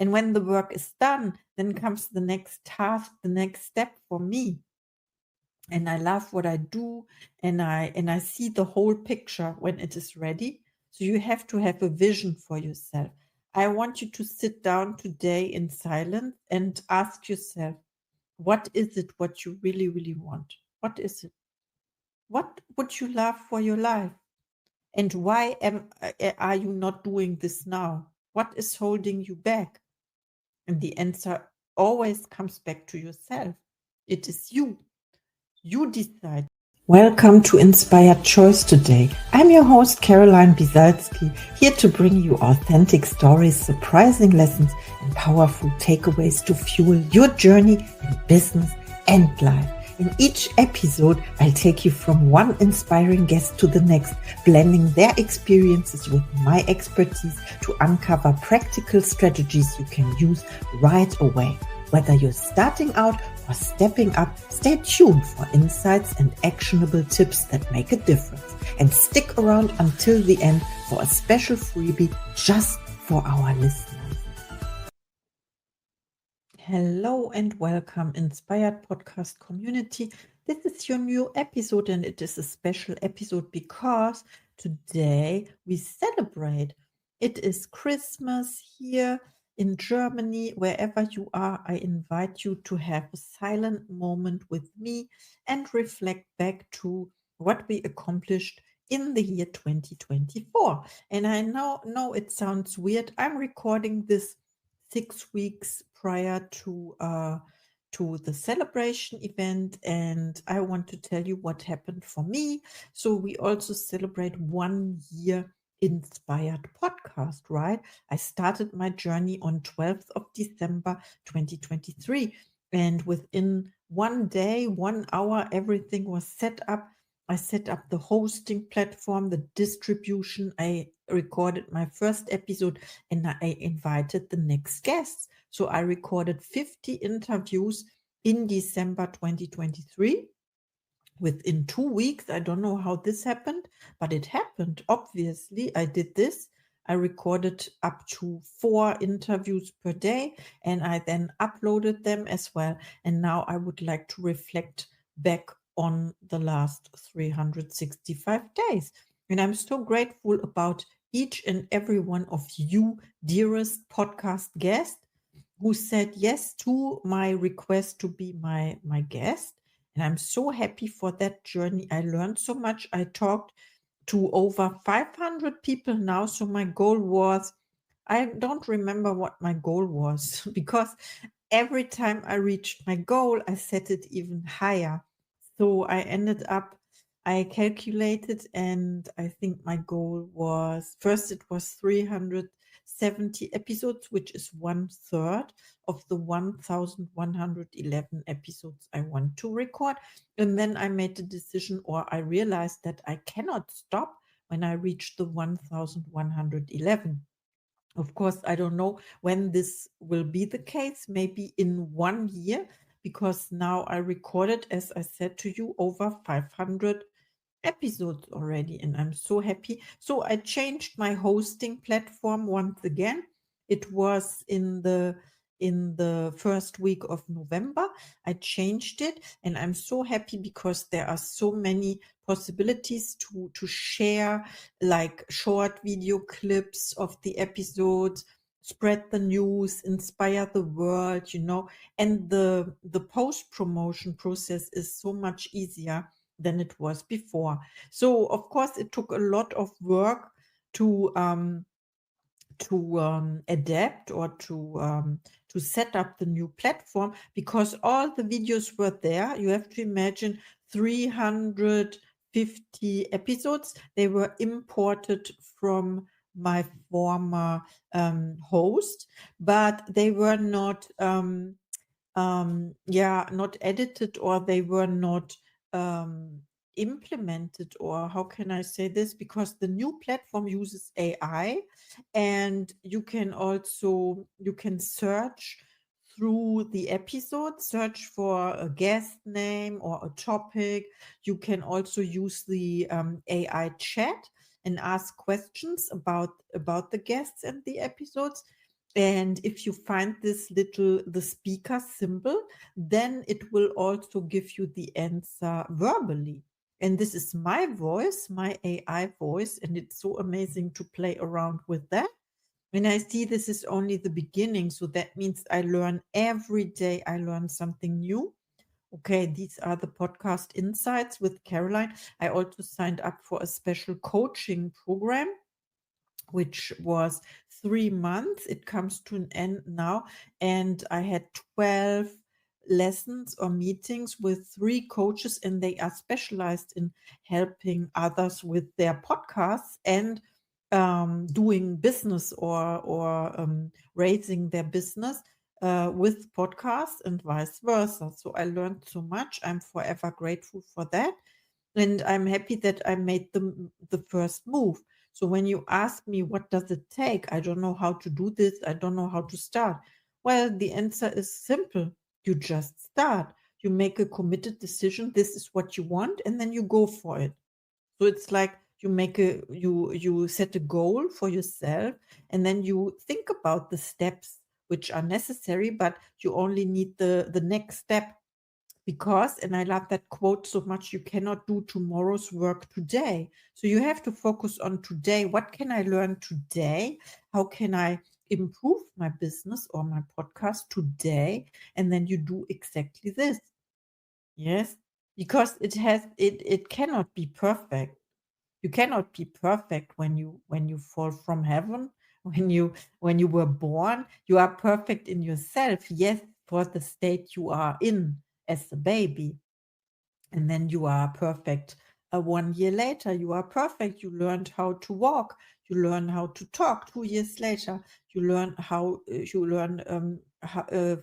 And when the work is done, then comes the next task, the next step for me. And I love what I do, and I see the whole picture when it is ready. So you have to have a vision for yourself. I want you to sit down today in silence and ask yourself, what is it what you really, really want? What is it? What would you love for your life? And why are you not doing this now? What is holding you back? And the answer always comes back to yourself. It is you. You decide. Welcome to Inspired Choice today. I'm your host, Caroline Biesalski, here to bring you authentic stories, surprising lessons, and powerful takeaways to fuel your journey in business and life. In each episode, I'll take you from one inspiring guest to the next, blending their experiences with my expertise to uncover practical strategies you can use right away. Whether you're starting out or stepping up, stay tuned for insights and actionable tips that make a difference. And stick around until the end for a special freebie just for our listeners. Hello and welcome, Inspired Podcast community. This is your new episode, and it is a special episode because today we celebrate. It is Christmas here in Germany. Wherever you are, I invite you to have a silent moment with me and reflect back to what we accomplished in the year 2024. And I know it sounds weird. I'm recording this 6 weeks prior to the celebration event, and I want to tell you what happened for me. So we also celebrate 1 year Inspired podcast, right? I started my journey on 12th of December 2023, and within 1 day, 1 hour, everything was set up. I set up the hosting platform, the distribution. I recorded my first episode, and I invited the next guests. So I recorded 50 interviews in December 2023. Within 2 weeks, I don't know how this happened, but it happened. Obviously, I did this. I recorded up to 4 interviews per day, and I then uploaded them as well. And now I would like to reflect back on the last 365 days. And I'm so grateful about each and every one of you, dearest podcast guests, who said yes to my request to be my guest. And I'm so happy for that journey. I learned so much. I talked to over 500 people now. So my goal was, I don't remember what my goal was because every time I reached my goal, I set it even higher. So I calculated, and I think my goal was, first it was 370 episodes, which is 1/3 of the 1111 episodes I want to record. And then I made the decision, or I realized that I cannot stop when I reach the 1111. Of course, I don't know when this will be the case, maybe in 1 year, because now I recorded, as I said to you, over 500 episodes already, and I'm so happy. So I changed my hosting platform once again. It was in the first week of November. I changed it, and I'm so happy because there are so many possibilities to share, like short video clips of the episodes, spread the news, inspire the world, and the post promotion process is so much easier than it was before. So of course it took a lot of work to adapt, or to set up the new platform, because all the videos were there. You have to imagine 350 episodes. They were imported from my former host, but they were not not edited, or they were not implemented, or how can I say this? Because the new platform uses AI, and you can search through the episode, search for a guest name or a topic. You can also use the AI chat and ask questions about the guests and the episodes. And if you find the speaker symbol, then it will also give you the answer verbally. And this is my voice, my AI voice, and it's so amazing to play around with that. And I see this is only the beginning. So that means I learn every day, I learn something new. Okay, these are the podcast insights with Caroline. I also signed up for a special coaching program, which was 3 months. It comes to an end now. And I had 12 lessons or meetings with 3 coaches, and they are specialized in helping others with their podcasts and doing business or raising their business with podcasts and vice versa. So I learned so much. I'm forever grateful for that. And I'm happy that I made the first move. So when you ask me, what does it take? I don't know how to do this. I don't know how to start. Well, the answer is simple. You just start. You make a committed decision. This is what you want, and then you go for it. So it's like you set a goal for yourself, and then you think about the steps which are necessary, but you only need the next step. Because, and I love that quote so much, you cannot do tomorrow's work today. So you have to focus on today. What can I learn today? How can I improve my business or my podcast today? And then you do exactly this. Yes, because it cannot be perfect. You cannot be perfect when you fall from heaven. When you were born, you are perfect in yourself. Yes, for the state you are in as a baby, and then you are perfect. 1 year later, you are perfect. You learned how to walk. You learn how to talk. 2 years later, you learn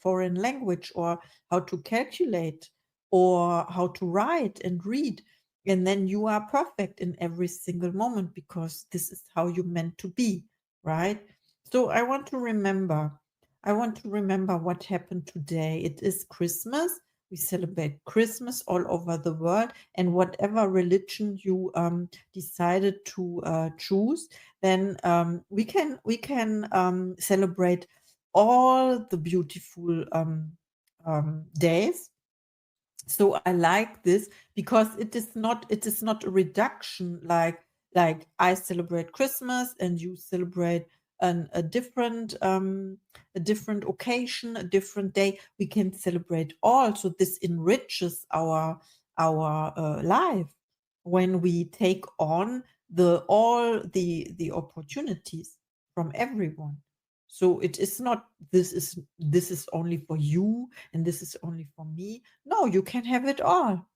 foreign language, or how to calculate, or how to write and read. And then you are perfect in every single moment, because this is how you meant to be, right? So I want to remember. I want to remember what happened today. It is Christmas. We celebrate Christmas all over the world, and whatever religion you decided to choose, then we can celebrate all the beautiful days. So I like this, because it is not a reduction, like I celebrate Christmas and you celebrate a different occasion, a different day. We can celebrate all. So this enriches our life when we take on all the opportunities from everyone. So it is not, this is only for you and this is only for me. No, you can have it all.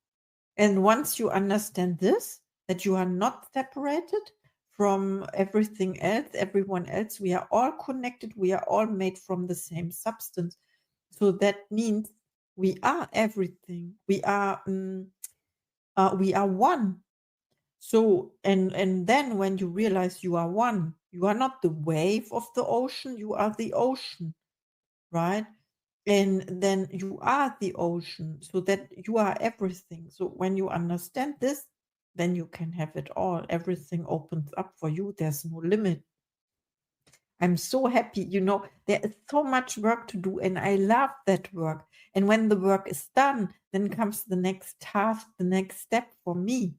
And once you understand this, that you are not separated from everything else, everyone else, we are all connected, we are all made from the same substance. So that means we are everything. We are one. So, and then when you realize you are one, you are not the wave of the ocean, you are the ocean, right? And then you are the ocean, so that you are everything. So when you understand this, then you can have it all. Everything opens up for you. There's no limit. I'm so happy. There is so much work to do, and I love that work. And when the work is done, then comes the next task, the next step for me.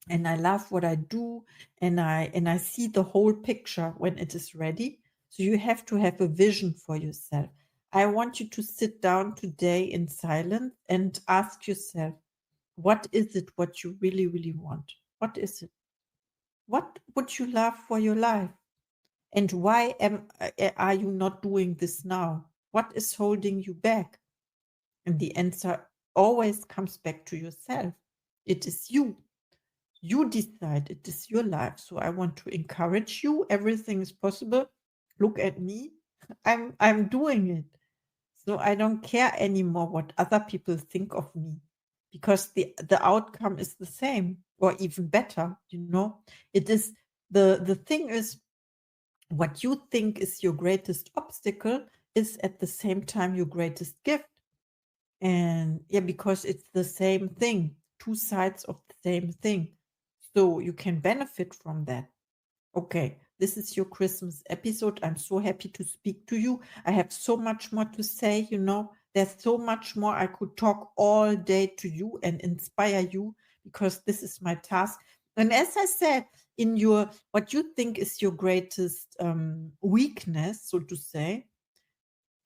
And I love what I do, and I see the whole picture when it is ready. So you have to have a vision for yourself. I want you to sit down today in silence and ask yourself, what is it what you really, really want? What is it? What would you love for your life? And why are you not doing this now? What is holding you back? And the answer always comes back to yourself. It is you. You decide. It is your life. So I want to encourage you. Everything is possible. Look at me. I'm doing it. So I don't care anymore what other people think of me, because the outcome is the same or even better. It is the thing is, what you think is your greatest obstacle is at the same time your greatest gift. And yeah, because it's the same thing, two sides of the same thing. So you can benefit from that. Okay, This is your Christmas episode. I'm so happy to speak to you. I have so much more to say, there's so much more. I could talk all day to you and inspire you, because this is my task. And as I said, in your, what you think is your greatest weakness, so to say,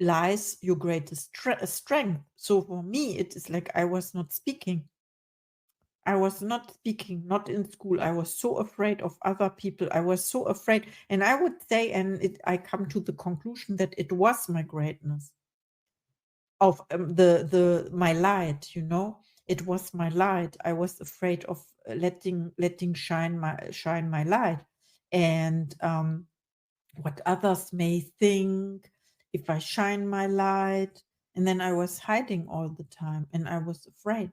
lies your greatest strength. So for me, it is like I was not speaking. Not in school. I was so afraid of other people. I was so afraid. And I would say, I come to the conclusion that it was my greatness of my light, It was my light. I was afraid of letting shine my light. And what others may think if I shine my light. And then I was hiding all the time, and I was afraid.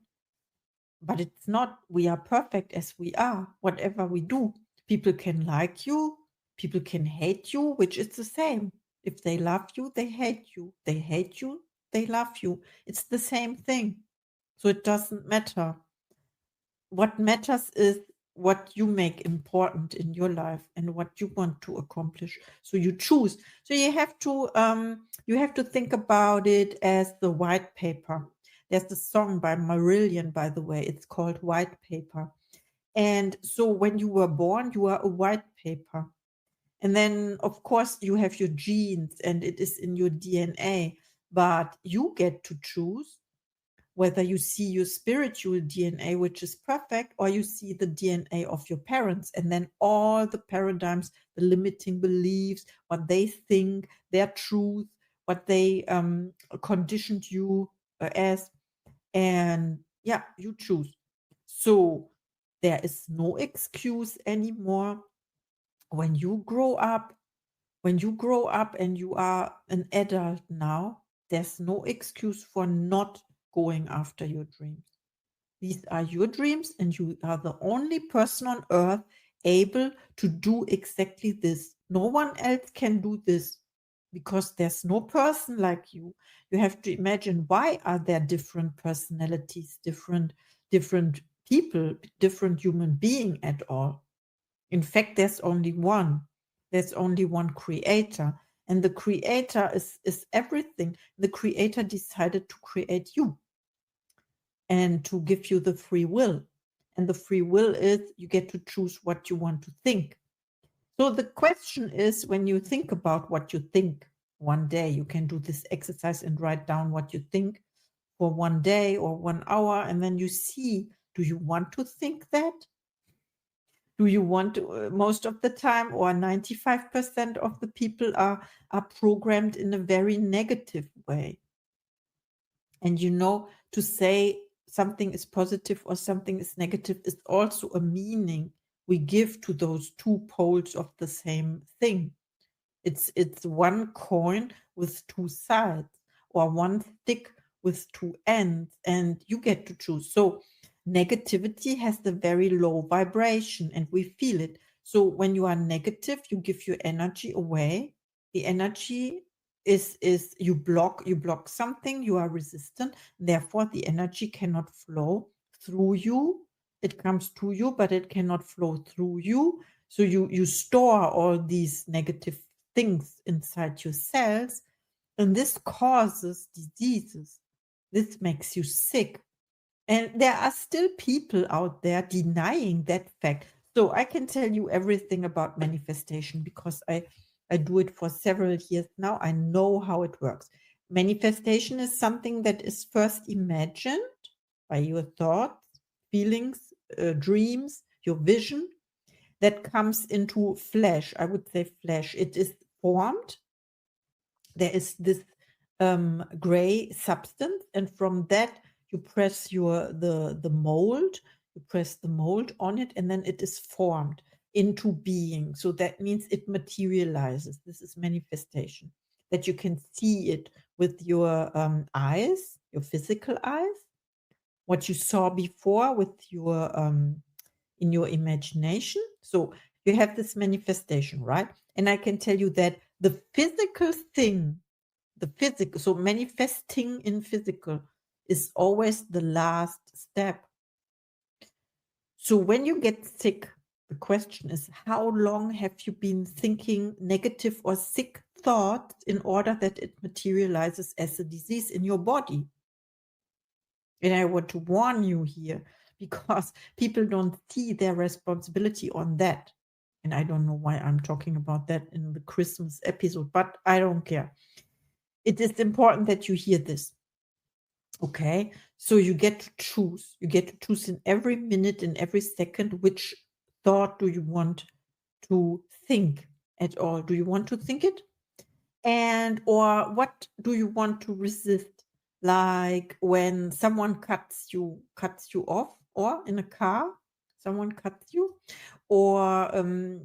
But it's not, we are perfect as we are, whatever we do. People can like you, people can hate you, which is the same. If they love you, they hate you. They hate you, they love you. It's the same thing. So it doesn't matter. What matters is what you make important in your life and what you want to accomplish. So you choose. So you have to think about it as the white paper. There's the song by Marillion, by the way. It's called White Paper. And so when you were born, you are a white paper. And then, of course, you have your genes and it is in your DNA, but you get to choose whether you see your spiritual DNA, which is perfect, or you see the DNA of your parents, and then all the paradigms, the limiting beliefs, what they think, their truth, what they conditioned you as, and yeah, you choose. So there is no excuse anymore when you grow up. When you grow up and you are an adult now, there's no excuse for not going after your dreams. These are your dreams, and you are the only person on earth able to do exactly this. No one else can do this, because there's no person like you. You have to imagine, why are there different personalities, different people, different human being at all? In fact, there's only one. There's only one creator. And the creator is everything. The creator decided to create you and to give you the free will. And the free will is you get to choose what you want to think. So the question is, when you think about what you think, one day you can do this exercise and write down what you think for one day or 1 hour, and then you see, do you want to think that? Do you want to, most of the time, or 95% of the people are programmed in a very negative way. And to say something is positive or something is negative is also a meaning we give to those two poles of the same thing. It's one coin with two sides, or one stick with two ends, and you get to choose. So negativity has the very low vibration, and we feel it. So when you are negative, you give your energy away. The energy is you block something, you are resistant, therefore the energy cannot flow through you. It comes to you, but it cannot flow through you. So you store all these negative things inside your cells, and this causes diseases. This makes you sick. And there are still people out there denying that fact. So I can tell you everything about manifestation, because I do it for several years now. I know how it works. Manifestation is something that is first imagined by your thoughts, feelings, dreams, your vision, that comes into flesh. I would say flesh. It is formed. There is this gray substance, and from that you press the mold. You press the mold on it, and then it is formed into being. So that means it materializes. This is manifestation. That you can see it with your eyes, your physical eyes. What you saw before with your in your imagination. So you have this manifestation, right? And I can tell you that the physical thing, so manifesting in physical is always the last step. So when you get sick, The question is, how long have you been thinking negative or sick thoughts in order that it materializes as a disease in your body? And I want to warn you here, because people don't see their responsibility on that. And I don't know why I'm talking about that in the Christmas episode, but I don't care. It is important that you hear this. Okay, so you get to choose. You get to choose in every minute, in every second, which thought do you want to think at all? Do you want to think it? And or what do you want to resist? Like when someone cuts you off, or in a car, someone cuts you, or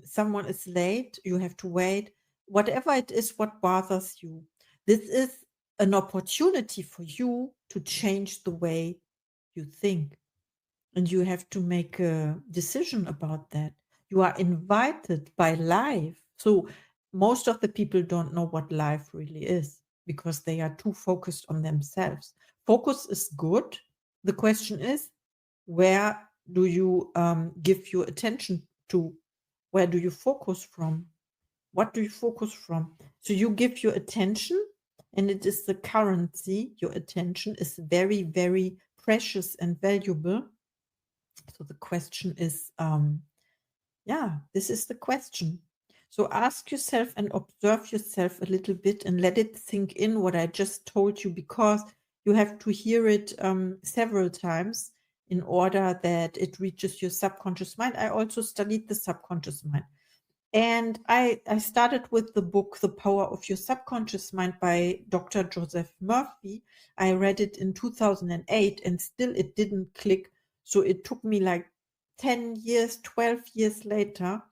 someone is late, you have to wait. Whatever it is, what bothers you. This is an opportunity for you to change the way you think. And you have to make a decision about that. You are invited by life. So most of the people don't know what life really is because they are too focused on themselves. Focus is good. The question is, where do you give your attention to? Where do you focus from? What do you focus from? So you give your attention, and it is the currency. Your attention is very, very precious and valuable. So the question is, this is the question. So ask yourself and observe yourself a little bit and let it sink in what I just told you, because you have to hear it several times in order that it reaches your subconscious mind. I also studied the subconscious mind. And I started with the book, The Power of Your Subconscious Mind by Dr. Joseph Murphy. I read it in 2008 and still it didn't click. So it took me like 10 years, 12 years later,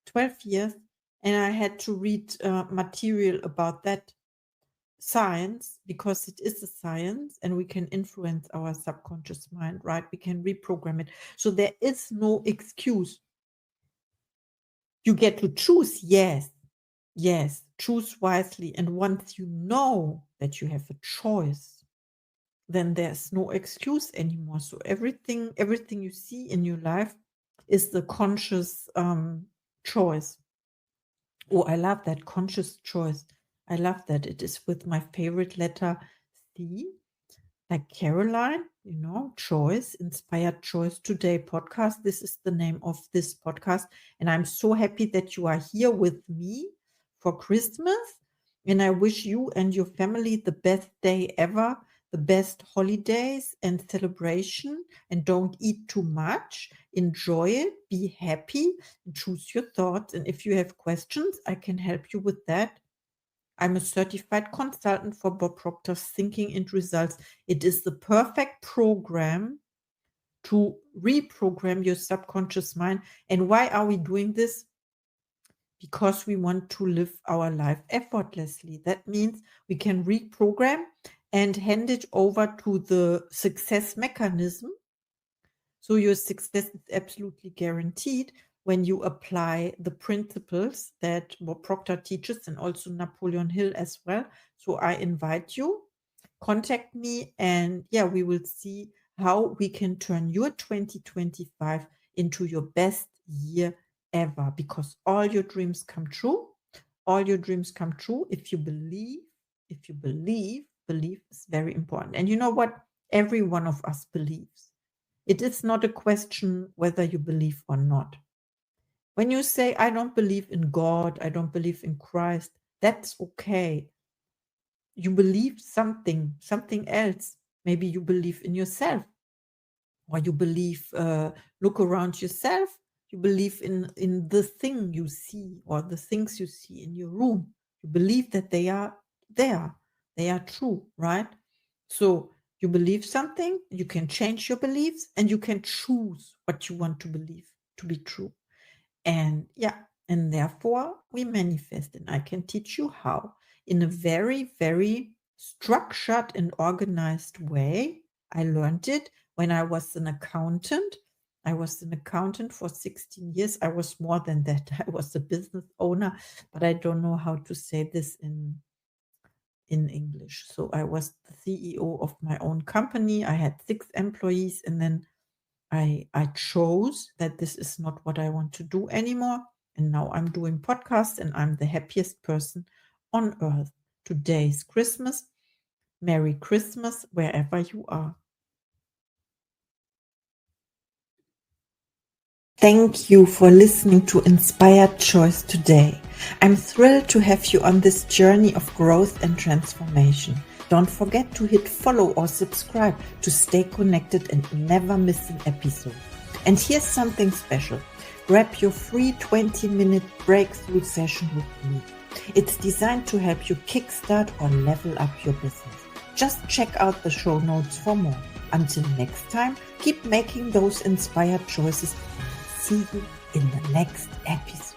12 years, and I had to read material about that science, because it is a science and we can influence our subconscious mind, right? We can reprogram it. So there is no excuse. You get to choose, yes, choose wisely. And once you know that you have a choice, then there's no excuse anymore. So everything you see in your life is the conscious choice. Oh, I love that, conscious choice. I love that. It is with my favorite letter C, like Caroline, choice, inspired choice today podcast. This is the name of this podcast. And I'm so happy that you are here with me for Christmas. And I wish you and your family the best day ever, the best holidays and celebration. And don't eat too much. Enjoy it. Be happy. And choose your thoughts. And if you have questions, I can help you with that. I'm a certified consultant for Bob Proctor's Thinking and Results. It is the perfect program to reprogram your subconscious mind. And why are we doing this? Because we want to live our life effortlessly. That means we can reprogram and hand it over to the success mechanism. So your success is absolutely guaranteed when you apply the principles that Bob Proctor teaches, and also Napoleon Hill as well. So I invite you, contact me, and we will see how we can turn your 2025 into your best year ever, because all your dreams come true. All your dreams come true if you believe. Believe is very important. And you know what? Every one of us believes. It is not a question whether you believe or not. When you say, I don't believe in God, I don't believe in Christ, that's okay. You believe something else. Maybe you believe in yourself, or you believe, look around yourself. You believe in the thing you see, or the things you see in your room. You believe that they are there. They are true, right? So you believe something, you can change your beliefs, and you can choose what you want to believe to be true. And and therefore we manifest. And I can teach you how, in a very, very structured and organized way. I learned it when I was an accountant. I was an accountant for 16 years. I was more than that. I was a business owner, but I don't know how to say this in English. So I was the CEO of my own company. I had 6 employees, and then I chose that this is not what I want to do anymore. And now I'm doing podcasts and I'm the happiest person on earth. Today's Christmas. Merry Christmas, wherever you are. Thank you for listening to Inspired Choice today. I'm thrilled to have you on this journey of growth and transformation. Don't forget to hit follow or subscribe to stay connected and never miss an episode. And here's something special. Grab your free 20-minute breakthrough session with me. It's designed to help you kickstart or level up your business. Just check out the show notes for more. Until next time, keep making those inspired choices. See you in the next episode.